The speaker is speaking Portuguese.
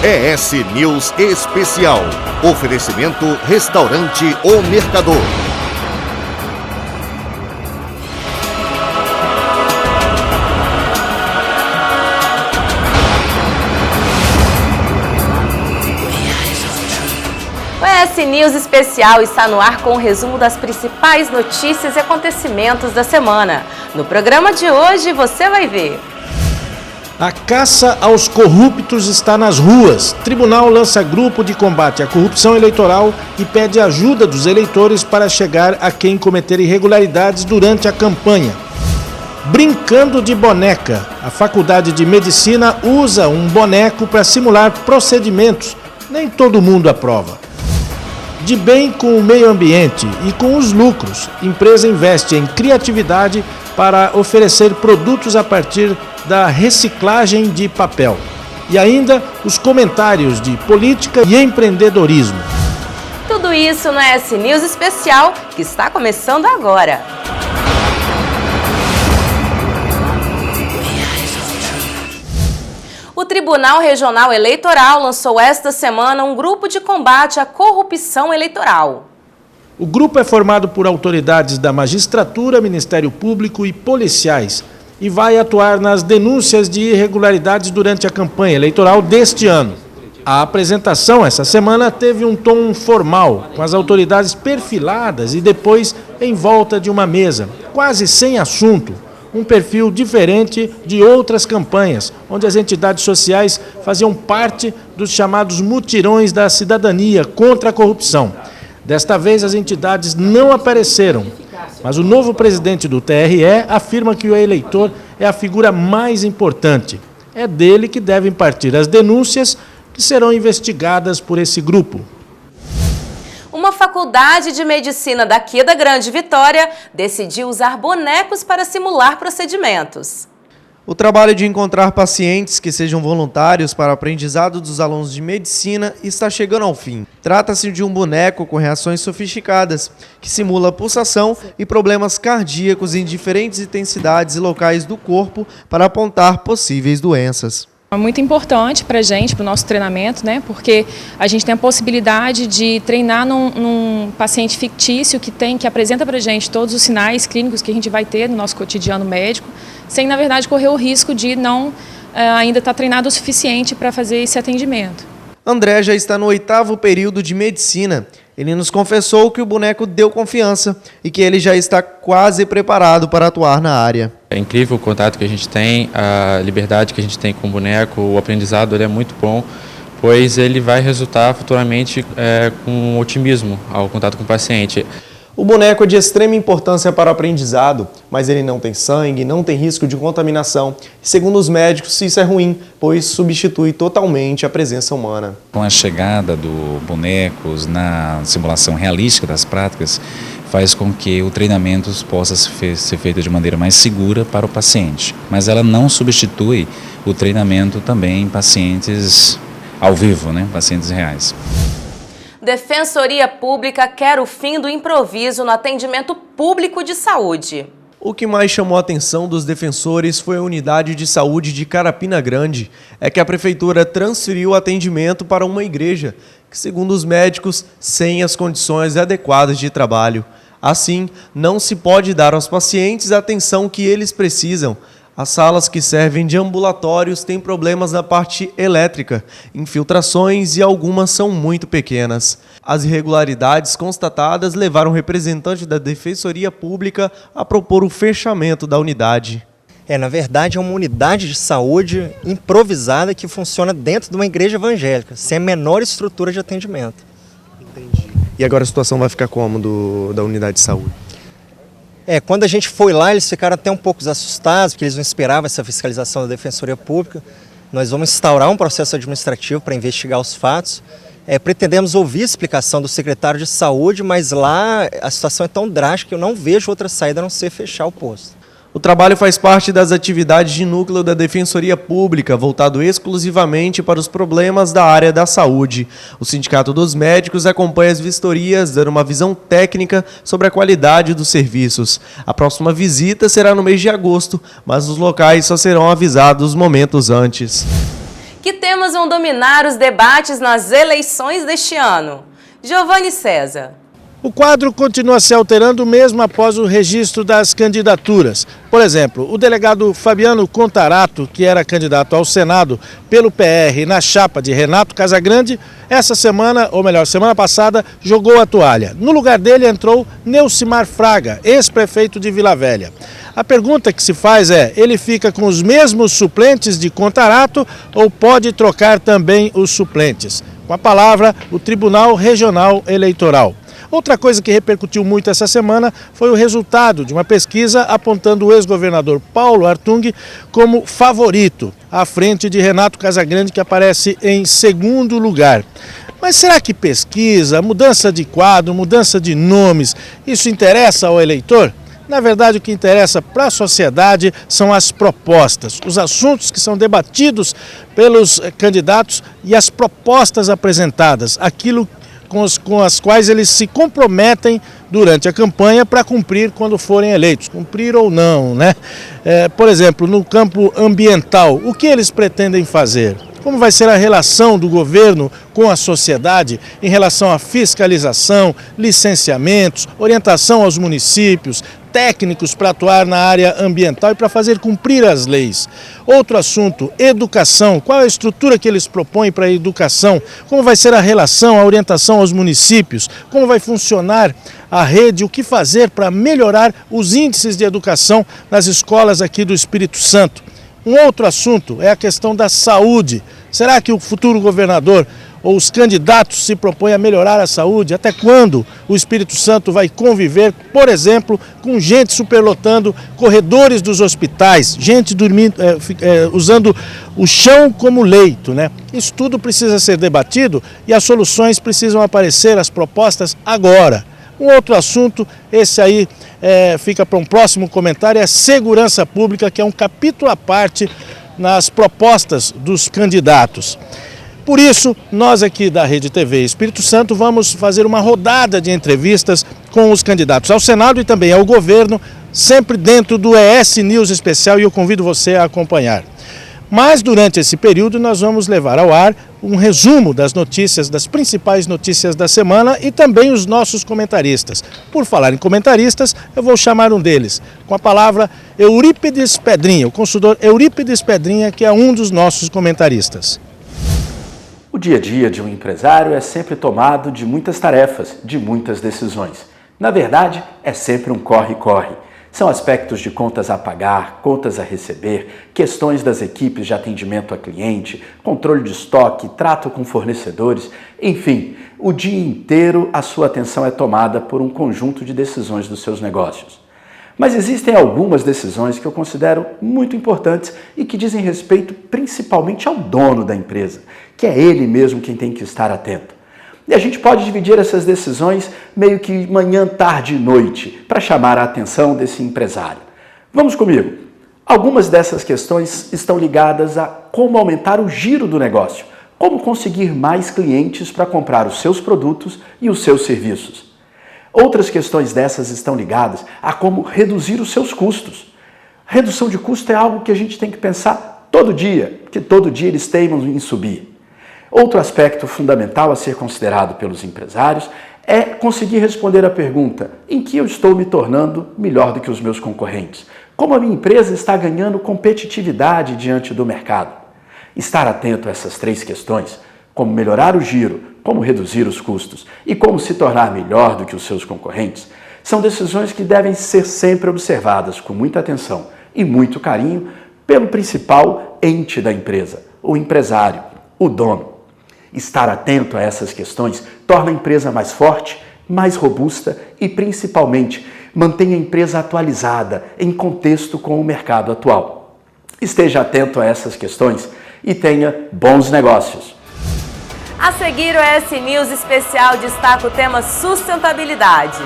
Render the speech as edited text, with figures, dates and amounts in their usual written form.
ES News Especial. Oferecimento Restaurante O Mercador. O ES News Especial está no ar com o resumo das principais notícias e acontecimentos da semana. No programa de hoje você vai ver: a caça aos corruptos está nas ruas. Tribunal lança grupo de combate à corrupção eleitoral e pede ajuda dos eleitores para chegar a quem cometer irregularidades durante a campanha. Brincando de boneca. A Faculdade de Medicina usa um boneco para simular procedimentos. Nem todo mundo aprova. De bem com o meio ambiente e com os lucros, empresa investe em criatividade para oferecer produtos a partir da reciclagem de papel. E ainda os comentários de política e empreendedorismo. Tudo isso no ES News Especial, que está começando agora. O Tribunal Regional Eleitoral lançou esta semana um grupo de combate à corrupção eleitoral. O grupo é formado por autoridades da magistratura, Ministério Público e policiais e vai atuar nas denúncias de irregularidades durante a campanha eleitoral deste ano. A apresentação essa semana teve um tom formal, com as autoridades perfiladas e depois em volta de uma mesa, quase sem assunto. Um perfil diferente de outras campanhas, onde as entidades sociais faziam parte dos chamados mutirões da cidadania contra a corrupção. Desta vez, as entidades não apareceram, mas o novo presidente do TRE afirma que o eleitor é a figura mais importante. É dele que devem partir as denúncias que serão investigadas por esse grupo. Uma faculdade de medicina daqui da Grande Vitória decidiu usar bonecos para simular procedimentos. O trabalho de encontrar pacientes que sejam voluntários para o aprendizado dos alunos de medicina está chegando ao fim. Trata-se de um boneco com reações sofisticadas, que simula pulsação e problemas cardíacos em diferentes intensidades e locais do corpo para apontar possíveis doenças. É muito importante para a gente, para o nosso treinamento, né? Porque a gente tem a possibilidade de treinar num paciente fictício que apresenta para a gente todos os sinais clínicos que a gente vai ter no nosso cotidiano médico, sem, na verdade, correr o risco de não ainda estar treinado o suficiente para fazer esse atendimento. André já está no 8º período de medicina. Ele nos confessou que o boneco deu confiança e que ele já está quase preparado para atuar na área. É incrível o contato que a gente tem, a liberdade que a gente tem com o boneco, o aprendizado ele é muito bom, pois ele vai resultar futuramente com otimismo ao contato com o paciente. O boneco é de extrema importância para o aprendizado, mas ele não tem sangue, não tem risco de contaminação. Segundo os médicos, isso é ruim, pois substitui totalmente a presença humana. Com a chegada do bonecos na simulação realística das práticas, faz com que o treinamento possa ser feito de maneira mais segura para o paciente. Mas ela não substitui o treinamento também em pacientes ao vivo, né? Pacientes reais. Defensoria Pública quer o fim do improviso no atendimento público de saúde. O que mais chamou a atenção dos defensores foi a unidade de saúde de Carapina Grande. É que a prefeitura transferiu o atendimento para uma igreja, que, segundo os médicos, sem as condições adequadas de trabalho. Assim, não se pode dar aos pacientes a atenção que eles precisam. As salas que servem de ambulatórios têm problemas na parte elétrica, infiltrações e algumas são muito pequenas. As irregularidades constatadas levaram o representante da Defensoria Pública a propor o fechamento da unidade. Na verdade, é uma unidade de saúde improvisada que funciona dentro de uma igreja evangélica, sem a menor estrutura de atendimento. Entendi. E agora a situação vai ficar como da unidade de saúde? Quando a gente foi lá, eles ficaram até um pouco assustados, porque eles não esperavam essa fiscalização da Defensoria Pública. Nós vamos instaurar um processo administrativo para investigar os fatos. Pretendemos ouvir a explicação do secretário de saúde, mas lá a situação é tão drástica que eu não vejo outra saída a não ser fechar o posto. O trabalho faz parte das atividades de núcleo da Defensoria Pública, voltado exclusivamente para os problemas da área da saúde. O Sindicato dos Médicos acompanha as vistorias, dando uma visão técnica sobre a qualidade dos serviços. A próxima visita será no mês de agosto, mas os locais só serão avisados momentos antes. Que temas vão dominar os debates nas eleições deste ano? Giovanni César. O quadro continua se alterando mesmo após o registro das candidaturas. Por exemplo, o delegado Fabiano Contarato, que era candidato ao Senado pelo PR na chapa de Renato Casagrande, essa semana, ou melhor, semana passada, jogou a toalha. No lugar dele entrou Neucimar Fraga, ex-prefeito de Vila Velha. A pergunta que se faz é, ele fica com os mesmos suplentes de Contarato ou pode trocar também os suplentes? Com a palavra, o Tribunal Regional Eleitoral. Outra coisa que repercutiu muito essa semana foi o resultado de uma pesquisa apontando o ex-governador Paulo Artung como favorito, à frente de Renato Casagrande, que aparece em segundo lugar. Mas será que pesquisa, mudança de quadro, mudança de nomes, isso interessa ao eleitor? Na verdade, o que interessa para a sociedade são as propostas, os assuntos que são debatidos pelos candidatos e as propostas apresentadas, aquilo com as quais eles se comprometem durante a campanha para cumprir quando forem eleitos, cumprir ou não, né? Por exemplo, no campo ambiental, o que eles pretendem fazer? Como vai ser a relação do governo com a sociedade em relação à fiscalização, licenciamentos, orientação aos municípios, técnicos para atuar na área ambiental e para fazer cumprir as leis. Outro assunto, educação. Qual a estrutura que eles propõem para a educação? Como vai ser a relação, a orientação aos municípios? Como vai funcionar a rede? O que fazer para melhorar os índices de educação nas escolas aqui do Espírito Santo? Um outro assunto é a questão da saúde. Será que o futuro governador ou os candidatos se propõem a melhorar a saúde? Até quando o Espírito Santo vai conviver, por exemplo, com gente superlotando corredores dos hospitais, gente dormindo, usando o chão como leito, né? Isso tudo precisa ser debatido e as soluções precisam aparecer, as propostas agora. Um outro assunto, esse aí fica para um próximo comentário, é a segurança pública, que é um capítulo à parte nas propostas dos candidatos. Por isso, nós aqui da Rede TV Espírito Santo vamos fazer uma rodada de entrevistas com os candidatos ao Senado e também ao governo, sempre dentro do ES News Especial, e eu convido você a acompanhar. Mas durante esse período nós vamos levar ao ar um resumo das notícias, das principais notícias da semana e também os nossos comentaristas. Por falar em comentaristas, eu vou chamar um deles, com a palavra Eurípides Pedrinha, o consultor Eurípides Pedrinha, que é um dos nossos comentaristas. O dia a dia de um empresário é sempre tomado de muitas tarefas, de muitas decisões. Na verdade, é sempre um corre-corre. São aspectos de contas a pagar, contas a receber, questões das equipes de atendimento a cliente, controle de estoque, trato com fornecedores, enfim, o dia inteiro a sua atenção é tomada por um conjunto de decisões dos seus negócios. Mas existem algumas decisões que eu considero muito importantes e que dizem respeito principalmente ao dono da empresa, que é ele mesmo quem tem que estar atento. E a gente pode dividir essas decisões meio que manhã, tarde e noite, para chamar a atenção desse empresário. Vamos comigo. Algumas dessas questões estão ligadas a como aumentar o giro do negócio, como conseguir mais clientes para comprar os seus produtos e os seus serviços. Outras questões dessas estão ligadas a como reduzir os seus custos. Redução de custo é algo que a gente tem que pensar todo dia, porque todo dia eles teimam em subir. Outro aspecto fundamental a ser considerado pelos empresários é conseguir responder à pergunta: em que eu estou me tornando melhor do que os meus concorrentes? Como a minha empresa está ganhando competitividade diante do mercado? Estar atento a essas três questões, como melhorar o giro, como reduzir os custos e como se tornar melhor do que os seus concorrentes, são decisões que devem ser sempre observadas com muita atenção e muito carinho pelo principal ente da empresa, o empresário, o dono. Estar atento a essas questões torna a empresa mais forte, mais robusta e, principalmente, mantém a empresa atualizada em contexto com o mercado atual. Esteja atento a essas questões e tenha bons negócios. A seguir, o ES News Especial destaca o tema sustentabilidade.